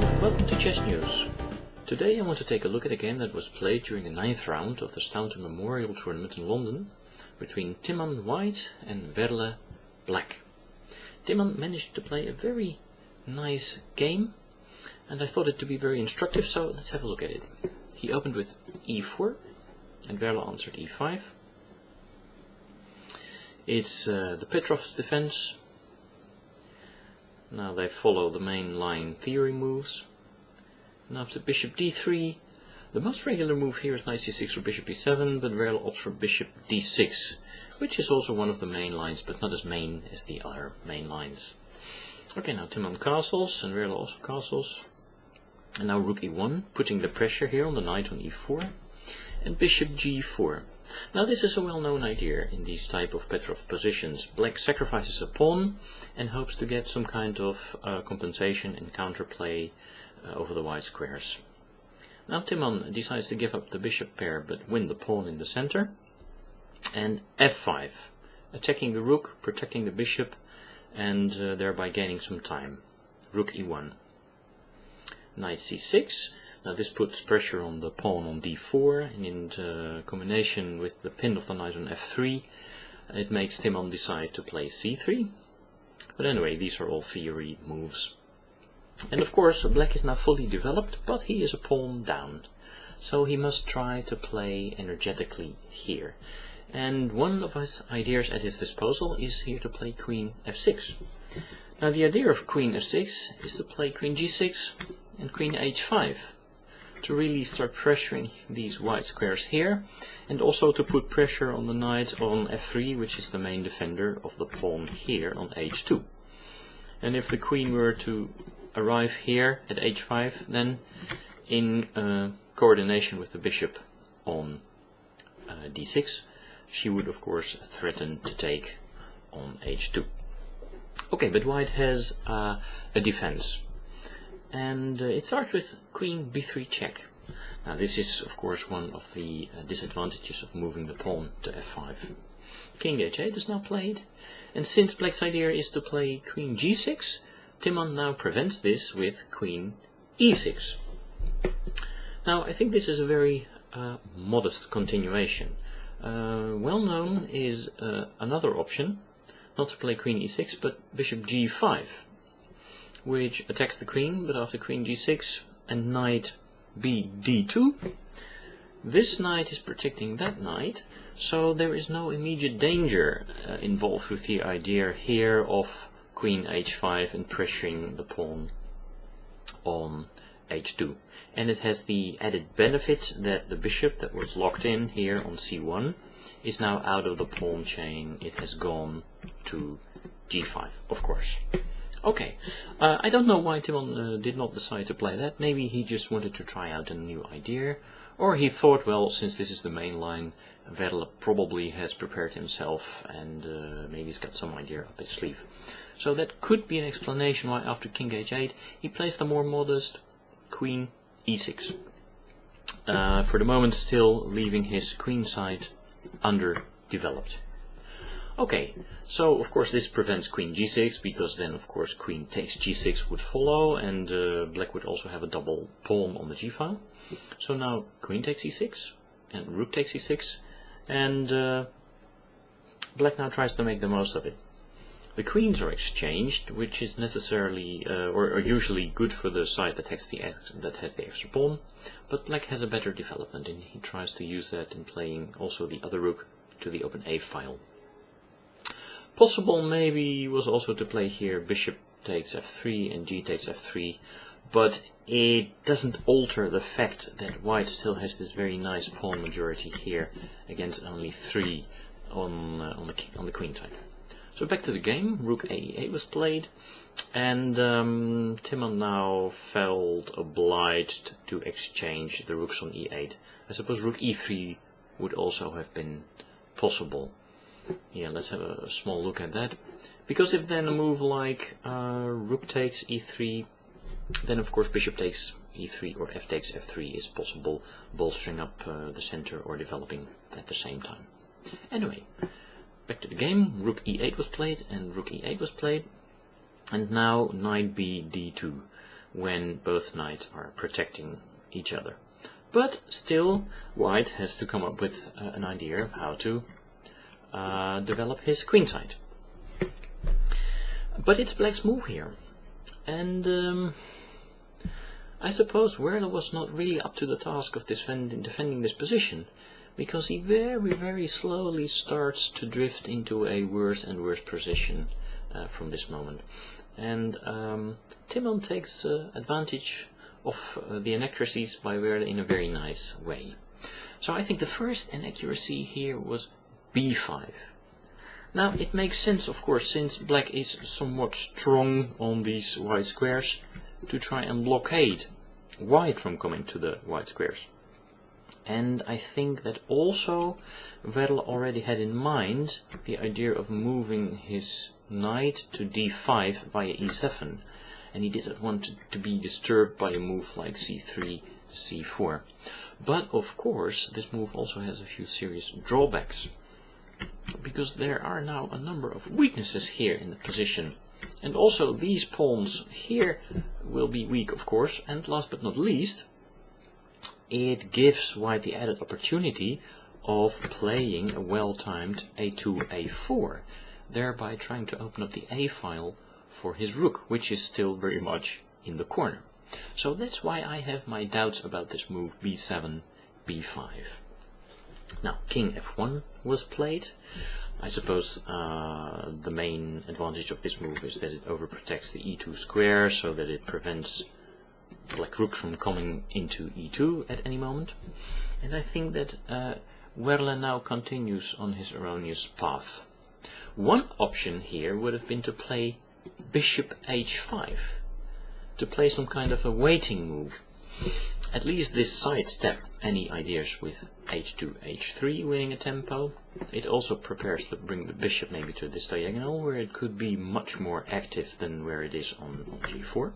Welcome to Chess News. Today I want to take a look at a game that was played during the 9th round of the Staunton Memorial Tournament in London between Timman White and Werle Black. Timman managed to play a very nice game and I thought it to be very instructive, so let's have a look at it. He opened with e4 and Werle answered e5. It's the Petrov's defense. Now they follow the main line theory moves. Now after bishop d3, the most regular move here is knight c6 for bishop e7, but Werle opts for bishop d6, which is also one of the main lines, but not as main as the other main lines. Okay, now Timman castles, and Werle also castles. And now rook e1, putting the pressure here on the knight on e4, and bishop g4. Now this is a well-known idea in these type of Petrov positions. Black sacrifices a pawn and hopes to get some kind of compensation and counterplay over the white squares. Now Timman decides to give up the bishop pair but win the pawn in the center. And f5, attacking the rook, protecting the bishop, and thereby gaining some time. Rook e1. Knight c6. Now this puts pressure on the pawn on d4, and in combination with the pin of the knight on f3, it makes Timman decide to play c3. But anyway, these are all theory moves. And of course, black is now fully developed, but he is a pawn down. So he must try to play energetically here. And one of his ideas at his disposal is here to play queen f6. Now the idea of queen f6 is to play queen g6 and queen h5. To really start pressuring these white squares here, and also to put pressure on the knight on f3, which is the main defender of the pawn here on h2. And if the queen were to arrive here at h5, then in coordination with the bishop on d6, she would of course threaten to take on h2. Okay, but white has a defense. And it starts with queen b3 check. Now this is of course one of the disadvantages of moving the pawn to f5. King h8 is now played, and since black's idea is to play queen g6, Timman now prevents this with queen e6. Now I think this is a very modest continuation. Well known is another option, not to play queen e6 but bishop g5, which attacks the queen, but after queen g6 and knight b d2, this knight is protecting that knight, so there is no immediate danger involved with the idea here of queen h5 and pressuring the pawn on h2. And it has the added benefit that the bishop that was locked in here on c1 is now out of the pawn chain. It has gone to g5, of course. Okay, I don't know why Timman did not decide to play that. Maybe he just wanted to try out a new idea, or he thought, well, since this is the main line, Werle probably has prepared himself and maybe he's got some idea up his sleeve. So that could be an explanation why after king h8 he plays the more modest queen e6. For the moment still leaving his queen side underdeveloped. Okay, so of course this prevents queen g6, because then of course queen takes g6 would follow, and black would also have a double pawn on the g file. So now queen takes e6 and rook takes e6, and black now tries to make the most of it. The queens are exchanged, which is necessarily or usually good for the side that has the extra pawn, but black has a better development and he tries to use that in playing also the other rook to the open a file. Possible maybe was also to play here bishop takes f3 and g takes f3, but it doesn't alter the fact that white still has this very nice pawn majority here against only 3 on the queen side. So back to the game, rook a8 was played, and Timman now felt obliged to exchange the rooks on e8. I suppose rook e3 would also have been possible. Yeah, let's have a small look at that. Because if then a move like rook takes e3, then of course bishop takes e3 or f takes f3 is possible, bolstering up the center or developing at the same time. Anyway, back to the game. Rook e8 was played and rook e8 was played, and now knight b d2. when both knights are protecting each other. But still, white has to come up with an idea of how to develop his queenside. But it's black's move here, and I suppose Werle was not really up to the task of defending this position, because he very slowly starts to drift into a worse and worse position from this moment. And Timman takes advantage of the inaccuracies by Werle in a very nice way. So I think the first inaccuracy here was b5. Now it makes sense, of course, since black is somewhat strong on these white squares, to try and blockade white from coming to the white squares. And I think that also Werle already had in mind the idea of moving his knight to d5 via e7, and he didn't want to be disturbed by a move like c3 to c4. But of course this move also has a few serious drawbacks, because there are now a number of weaknesses here in the position, and also these pawns here will be weak, of course. And last but not least, it gives white the added opportunity of playing a well-timed a2, a4, thereby trying to open up the a file for his rook, which is still very much in the corner. So that's why I have my doubts about this move b7, b5. Now king f1 was played. I suppose the main advantage of this move is that it overprotects the e2 square, so that it prevents black rook from coming into e2 at any moment. And I think that Werle now continues on his erroneous path. One option here would have been to play bishop h5, to play some kind of a waiting move. At least this sidestep any ideas with h2, h3 winning a tempo. It also prepares to bring the bishop maybe to this diagonal, where it could be much more active than where it is on g4.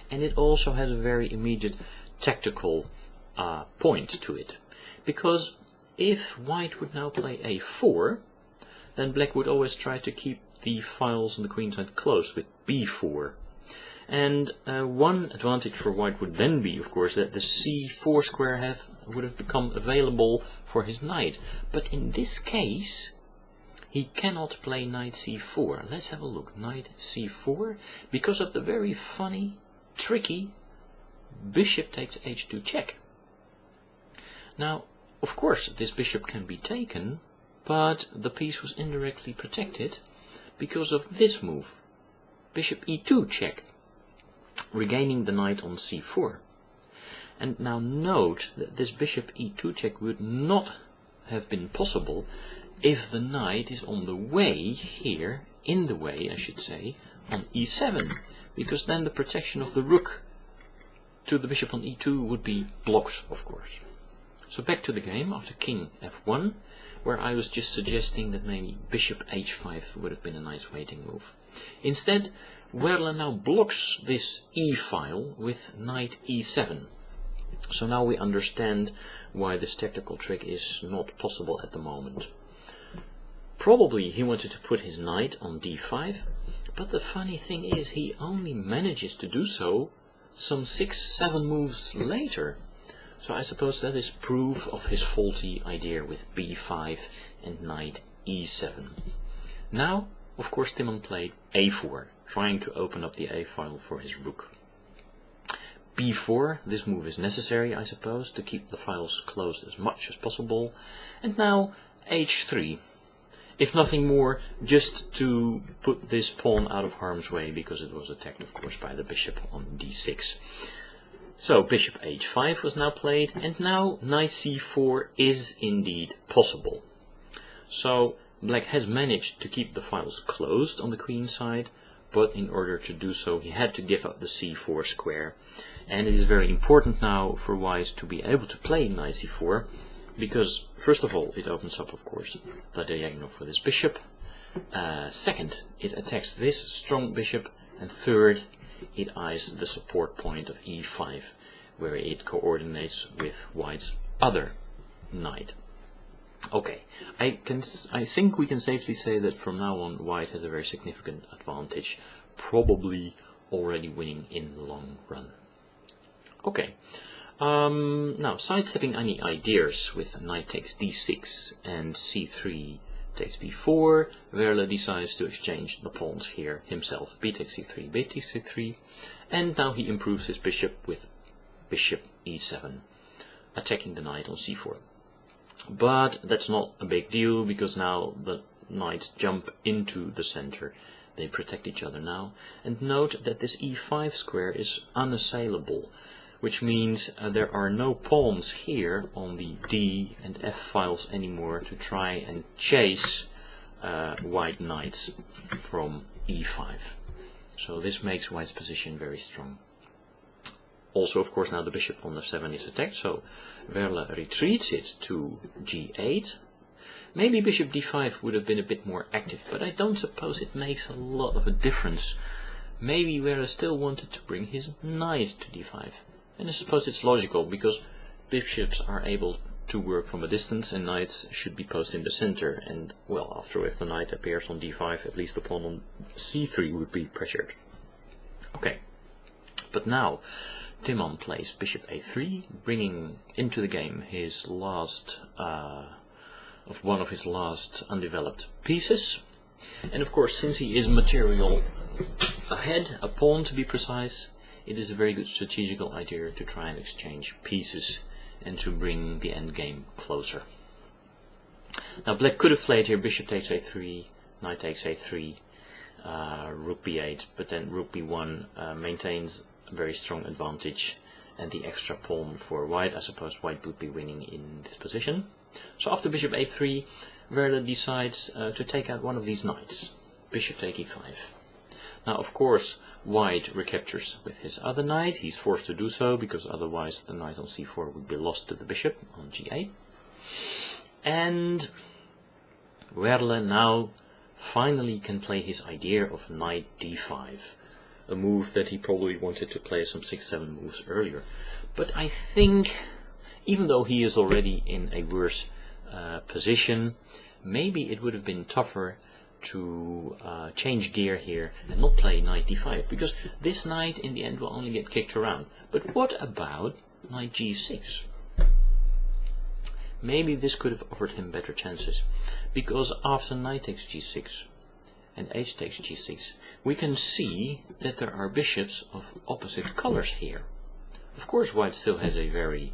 And it also has a very immediate tactical point to it, because if white would now play a4, then black would always try to keep the files on the queenside closed with b4. And one advantage for white would then be, of course, that the c4 square would have become available for his knight. But in this case, he cannot play knight c4. Let's have a look. Knight c4, because of the very funny, tricky bishop takes h2 check. Now, of course, this bishop can be taken, but the piece was indirectly protected because of this move, bishop e2 check, regaining the knight on c4. And now note that this bishop e2 check would not have been possible if the knight is on the way here, in the way I should say, on e7, because then the protection of the rook to the bishop on e2 would be blocked, of course. So back to the game after king f1, where I was just suggesting that maybe bishop h5 would have been a nice waiting move. Instead, Werle now blocks this e file with knight e7. So now we understand why this tactical trick is not possible at the moment. Probably he wanted to put his knight on d5, but the funny thing is he only manages to do so some 6-7 moves later. So I suppose that is proof of his faulty idea with b5 and knight e7. Now, of course, Timman played a4, trying to open up the a file for his rook. b4, this move is necessary, I suppose, to keep the files closed as much as possible. And now h3. If nothing more, just to put this pawn out of harm's way, because it was attacked, of course, by the bishop on d6. So bishop h5 was now played, and now knight c4 is indeed possible. So black has managed to keep the files closed on the queen side, but in order to do so he had to give up the c4 square. And it is very important now for white to be able to play knight c4, because first of all it opens up, of course, the diagonal for this bishop. Second, it attacks this strong bishop, and third, it eyes the support point of e5, where it coordinates with white's other knight. Okay, I think we can safely say that from now on white has a very significant advantage, probably already winning in the long run. Okay, now sidestepping any ideas with knight takes d6 and c3 takes b4, Werle decides to exchange the pawns here himself. B takes c3, b takes c3, and now he improves his bishop with bishop e7, attacking the knight on c4. But that's not a big deal, because now the knights jump into the center. They protect each other now. And note that this e5 square is unassailable, which means there are no pawns here on the d and f files anymore to try and chase white knights from e5. So this makes white's position very strong. Also, of course, now the bishop on f7 is attacked, so Werle retreats it to g8. Maybe bishop d5 would have been a bit more active, but I don't suppose it makes a lot of a difference. Maybe Werle still wanted to bring his knight to d5. And I suppose it's logical, because bishops are able to work from a distance and knights should be posted in the center. And, well, after all, if the knight appears on d5, at least the pawn on c3 would be pressured. Okay, but now Timman plays bishop a3, bringing into the game his last, one of his last undeveloped pieces. And of course, since he is material ahead, a pawn to be precise, it is a very good strategical idea to try and exchange pieces and to bring the endgame closer. Now black could have played here bishop takes a3, knight takes a3, rook b8, but then rook b1 maintains a very strong advantage, and the extra pawn for white, I suppose white would be winning in this position. So after bishop a3, Werle decides to take out one of these knights, bishop take e5. Now, of course, white recaptures with his other knight. He's forced to do so, because otherwise the knight on c4 would be lost to the bishop on g8. And Werle now finally can play his idea of knight d5, a move that he probably wanted to play some 6-7 moves earlier. But I think, even though he is already in a worse position, maybe it would have been tougher to change gear here and not play knight d5, because this knight in the end will only get kicked around. But what about knight g6? Maybe this could have offered him better chances, because after knight takes g6 and h takes g6, we can see that there are bishops of opposite colors here. Of course, white still has a very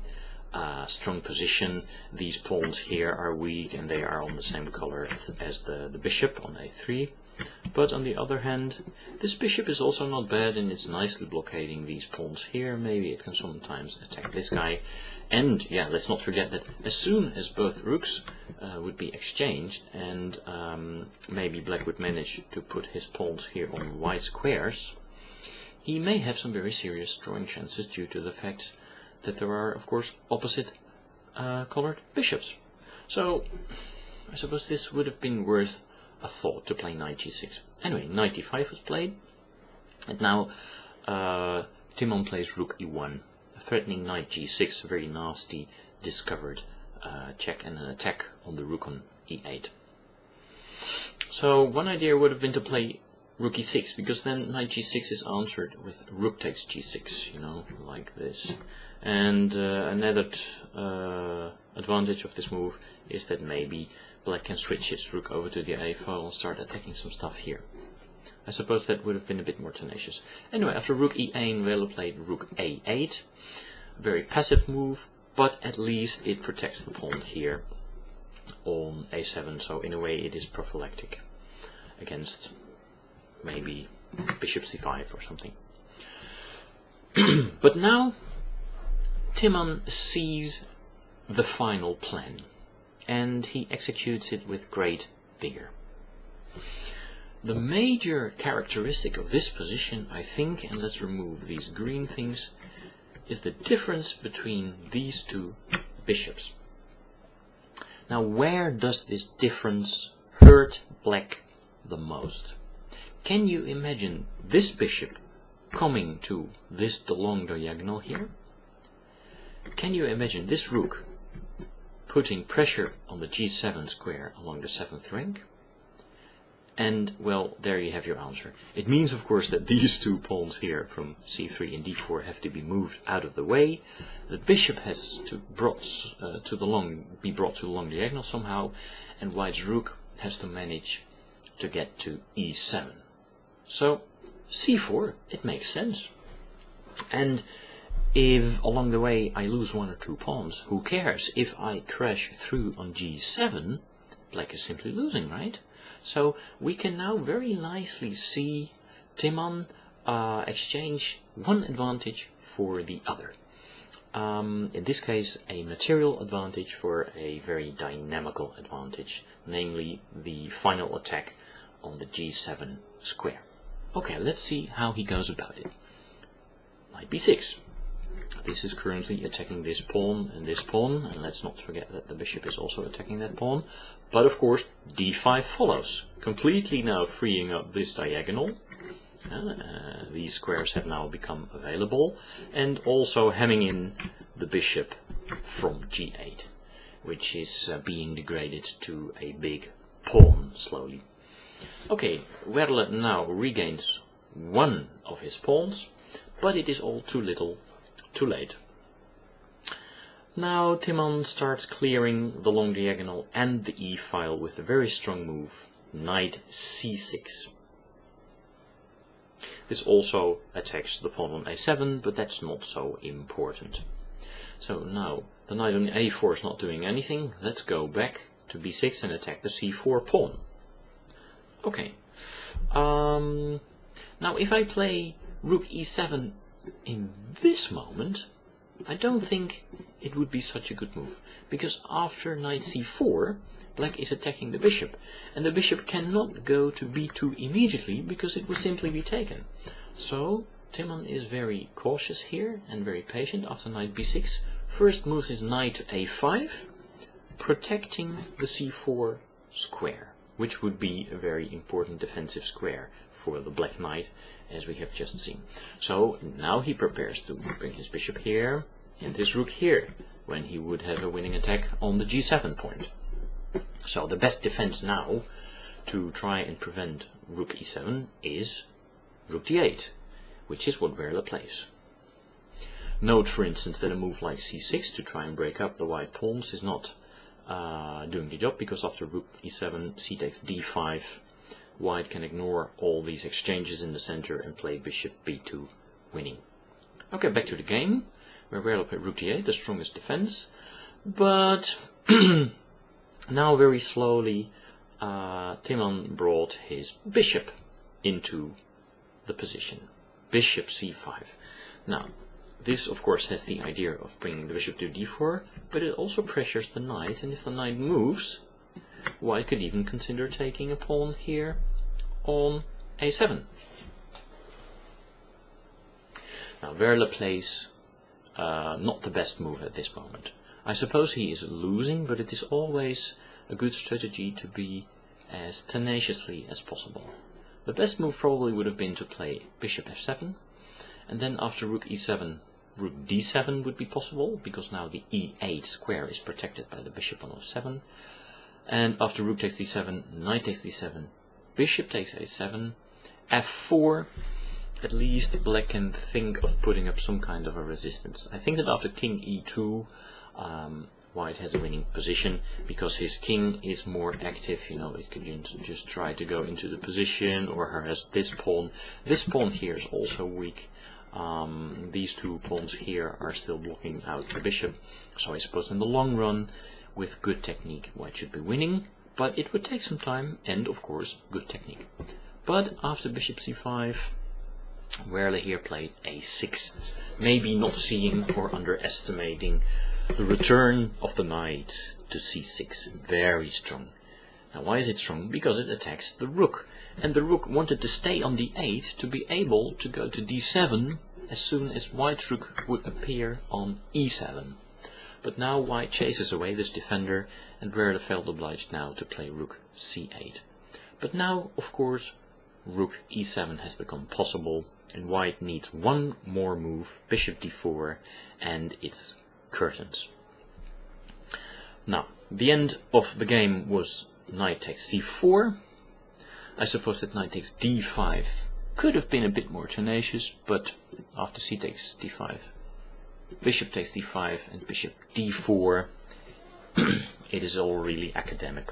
strong position. These pawns here are weak and they are on the same color as the bishop on a3. But on the other hand, this bishop is also not bad, and it's nicely blockading these pawns here. Maybe it can sometimes attack this guy. And yeah, let's not forget that as soon as both rooks would be exchanged, and maybe black would manage to put his pawns here on white squares, he may have some very serious drawing chances due to the fact that there are, of course, opposite colored bishops. So I suppose this would have been worth a thought to play knight g6. Anyway, knight d5 was played, and now Timman plays rook e1, threatening knight g6, a very nasty discovered check and an attack on the rook on e8. So one idea would have been to play rook e6, because then knight g6 is answered with rook takes g6, you know, like this. And another advantage of this move is that maybe black can switch its rook over to the a file and start attacking some stuff here. I suppose that would have been a bit more tenacious. Anyway, after rook e8, Werle played rook a8. Very passive move, but at least it protects the pawn here on a7, so in a way it is prophylactic against maybe bishop c5 or something. But now Timman sees the final plan, and he executes it with great vigor. The major characteristic of this position, I think, and let's remove these green things, is the difference between these two bishops. Now, where does this difference hurt black the most? Can you imagine this bishop coming to this long diagonal here? Can you imagine this rook putting pressure on the g7 square along the 7th rank? And, well, there you have your answer. It means, of course, that these two pawns here from c3 and d4 have to be moved out of the way. The bishop has to be brought to the long diagonal somehow, and white's rook has to manage to get to e7. So, c4, it makes sense. And if along the way I lose one or two pawns, who cares? If I crash through on g7, black is simply losing, right? So we can now very nicely see Timman exchange one advantage for the other. In this case, a material advantage for a very dynamical advantage, namely the final attack on the g7 square. Okay, let's see how he goes about it. Knight b6. This is currently attacking this pawn, and let's not forget that the bishop is also attacking that pawn. But of course, d5 follows, completely now freeing up this diagonal. These squares have now become available, and also hemming in the bishop from g8, which is being degraded to a big pawn slowly. Okay, Werle now regains one of his pawns, but it is all too little, too late. Now Timman starts clearing the long diagonal and the e-file with a very strong move, knight c6. This also attacks the pawn on a7, but that's not so important. So now the knight on a4 is not doing anything. Let's go back to b6 and attack the c4 pawn. Okay. Now if I play rook e7 in this moment, I don't think it would be such a good move, because after knight c4, black is attacking the bishop, and the bishop cannot go to b2 immediately because it will simply be taken. So Timman is very cautious here and very patient. After knight b6, first moves his knight to a5, protecting the c4 square, which would be a very important defensive square for the black knight, as we have just seen. So now he prepares to bring his bishop here and his rook here, when he would have a winning attack on the g7 point. So the best defense now to try and prevent rook e7 is rook d8, which is what Werle plays. Note, for instance, that a move like c6 to try and break up the white pawns is not doing the job, because after rook e7, c takes d5, white can ignore all these exchanges in the center and play bishop b2, winning. Okay, back to the game, where Werle played rook d8, the strongest defense, but now very slowly Timman brought his bishop into the position. Bishop c5. Now, this of course has the idea of bringing the bishop to d4, but it also pressures the knight, and if the knight moves, white could even consider taking a pawn here on a7. Now Werle plays not the best move at this moment. I suppose he is losing, but it is always a good strategy to be as tenaciously as possible. The best move probably would have been to play bishop f7, and then after rook e7, rook d7 would be possible, because now the e8 square is protected by the bishop on f7. And after rook takes d7, knight takes d7, bishop takes a7, f4, at least black can think of putting up some kind of a resistance. I think that after king e2, white has a winning position, because his king is more active. You know, it could just try to go into the position or harass this pawn. This pawn here is also weak. These two pawns here are still blocking out the bishop. So I suppose in the long run, with good technique, white should be winning, but it would take some time and, of course, good technique. But after bishop c5, Werle here played a6, maybe not seeing or underestimating the return of the knight to c6. Very strong. Now why is it strong? Because it attacks the rook, and the rook wanted to stay on d8 to be able to go to d7 as soon as white's rook would appear on e7. But now white chases away this defender, and Werle felt obliged now to play rook c8. But now, of course, rook e7 has become possible, and white needs one more move, bishop d4, and it's curtains. Now, the end of the game was knight takes c4. I suppose that knight takes d5 could have been a bit more tenacious, but after c takes d5, bishop takes d5 and bishop d4, it is all really academic,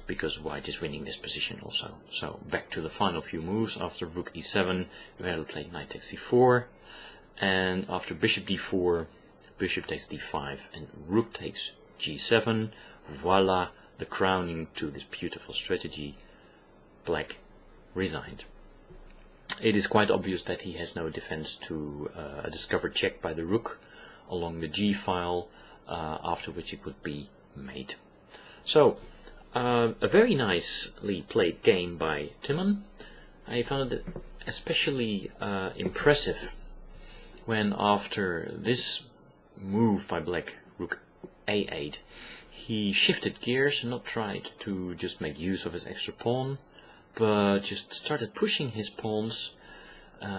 because white is winning this position also. So back to the final few moves. After rook e7, Werle played knight takes c4, and after bishop d4, bishop takes d5 and rook takes g7. Voila, the crowning to this beautiful strategy. Black resigned. It is quite obvious that he has no defense to a discovered check by the rook along the g-file, after which it would be mate. So, a very nicely played game by Timman. I found it especially impressive when, after this move by black, rook a8, he shifted gears and not tried to just make use of his extra pawn, but just started pushing his pawns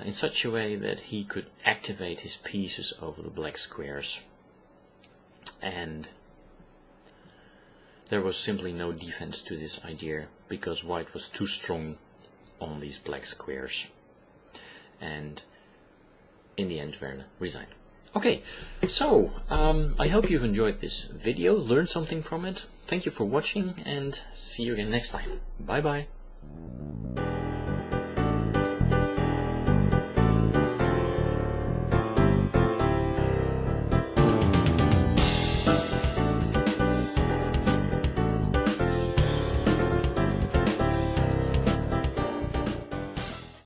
in such a way that he could activate his pieces over the black squares. And there was simply no defense to this idea, because white was too strong on these black squares. And in the end, Werle resigned. Okay, so I hope you've enjoyed this video, learned something from it. Thank you for watching, and see you again next time. Bye bye.